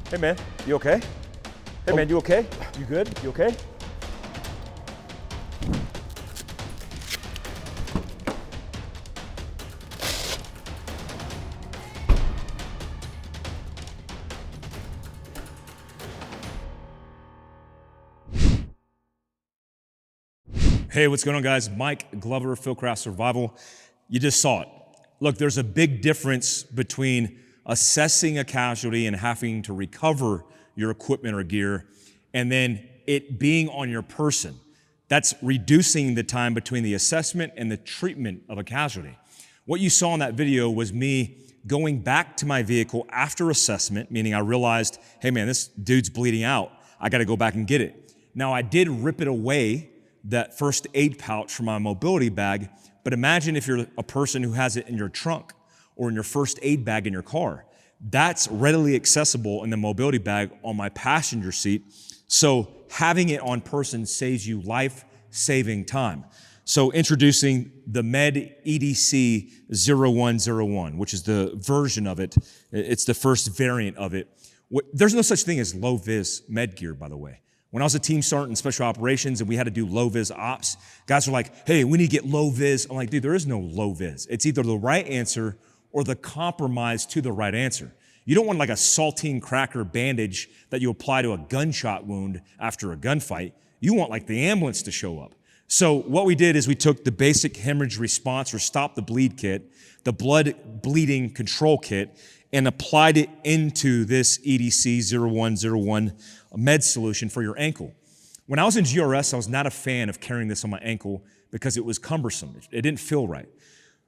Hey man, you okay? Hey man, you okay? You good? You okay? Hey, what's going on, guys? Mike Glover, Fieldcraft Survival. You just saw it. Look, there's a big difference between assessing a casualty and having to recover your equipment or gear, and then it being on your person. That's reducing the time between the assessment and the treatment of a casualty. What you saw in that video was me going back to my vehicle after assessment, meaning I realized, hey man, this dude's bleeding out. I gotta go back and get it. Now, I did rip it away, that first aid pouch from my mobility bag, but imagine if you're a person who has it in your trunk or in your first aid bag in your car. That's readily accessible in the mobility bag on my passenger seat. So having it on person saves you life-saving time. So introducing the Med EDC 0101, which is the version of it. It's the first variant of it. There's no such thing as low-vis med gear, by the way. When I was a team sergeant in special operations and we had to do low-vis ops, guys were like, hey, we need to get low-vis. I'm like, dude, there is no low-vis. It's either the right answer or the compromise to the right answer. You don't want like a saltine cracker bandage that you apply to a gunshot wound after a gunfight. You want like the ambulance to show up. So what we did is we took the basic hemorrhage response or stop the bleed kit, the blood bleeding control kit, and applied it into this EDC 0101 med solution for your ankle. When I was in GRS, I was not a fan of carrying this on my ankle because it was cumbersome. It didn't feel right.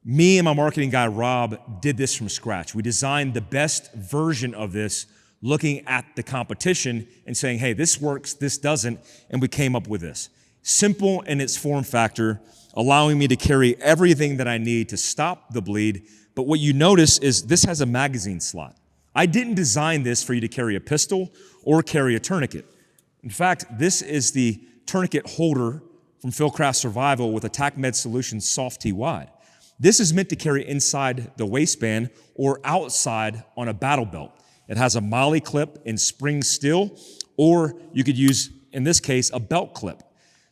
Me and my marketing guy, Rob, did this from scratch. We designed the best version of this, looking at the competition and saying, hey, this works, this doesn't, and we came up with this. Simple in its form factor, allowing me to carry everything that I need to stop the bleed. But what you notice is this has a magazine slot. I didn't design this for you to carry a pistol or carry a tourniquet. In fact, this is the tourniquet holder from Fieldcraft Survival with Attack Med Solutions Soft T Wide. This is meant to carry inside the waistband or outside on a battle belt. It has a Molle Clip in spring steel, or you could use, in this case, a belt clip.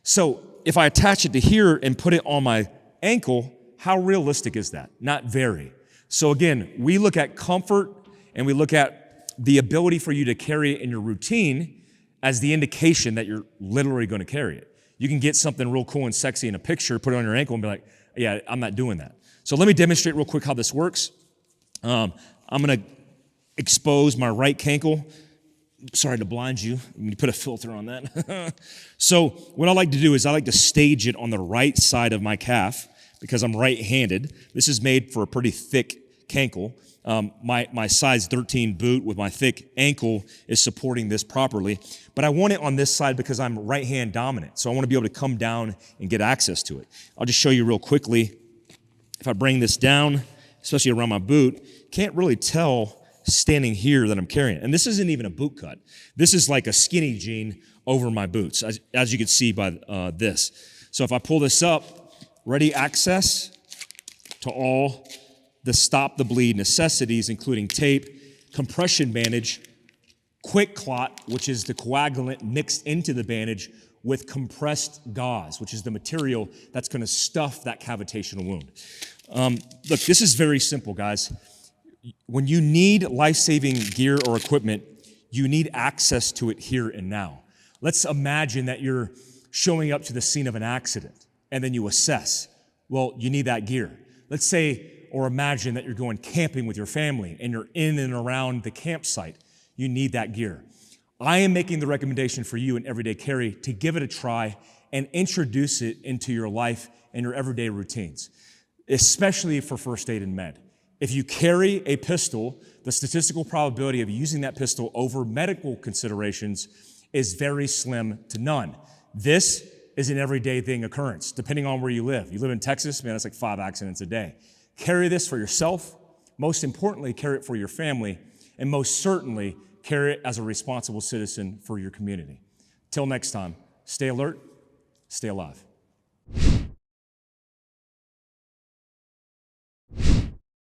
So if I attach it to here and put it on my ankle, how realistic is that? Not very. So again, we look at comfort and we look at the ability for you to carry it in your routine as the indication that you're literally going to carry it. You can get something real cool and sexy in a picture, put it on your ankle and be like, yeah, I'm not doing that. So let me demonstrate real quick how this works. I'm going to expose my right cankle. Sorry to blind you. Let me put a filter on that. So what I like to do is I like to stage it on the right side of my calf because I'm right-handed. This is made for a pretty thick cankle. My size 13 boot with my thick ankle is supporting this properly. But I want it on this side because I'm right-hand dominant. So I want to be able to come down and get access to it. I'll just show you real quickly. If I bring this down, especially around my boot, can't really tell standing here that I'm carrying it. And this isn't even a boot cut. This is like a skinny jean over my boots, as you can see by this. So if I pull this up, ready access to all the stop the bleed necessities, including tape, compression bandage, quick clot, which is the coagulant mixed into the bandage, with compressed gauze, which is the material that's going to stuff that cavitational wound. Look, this is very simple, guys. When you need life-saving gear or equipment, you need access to it here and now. Let's imagine that you're showing up to the scene of an accident and then you assess. Well, you need that gear. Let's say, or imagine that you're going camping with your family and you're in and around the campsite. You need that gear. I am making the recommendation for you in everyday carry to give it a try and introduce it into your life and your everyday routines, especially for first aid and med. If you carry a pistol, the statistical probability of using that pistol over medical considerations is very slim to none. This is an everyday thing occurrence, depending on where you live. You live in Texas, man, that's like 5 accidents a day. Carry this for yourself. Most importantly, carry it for your family. And most certainly, carry it as a responsible citizen for your community. Till next time, stay alert, stay alive.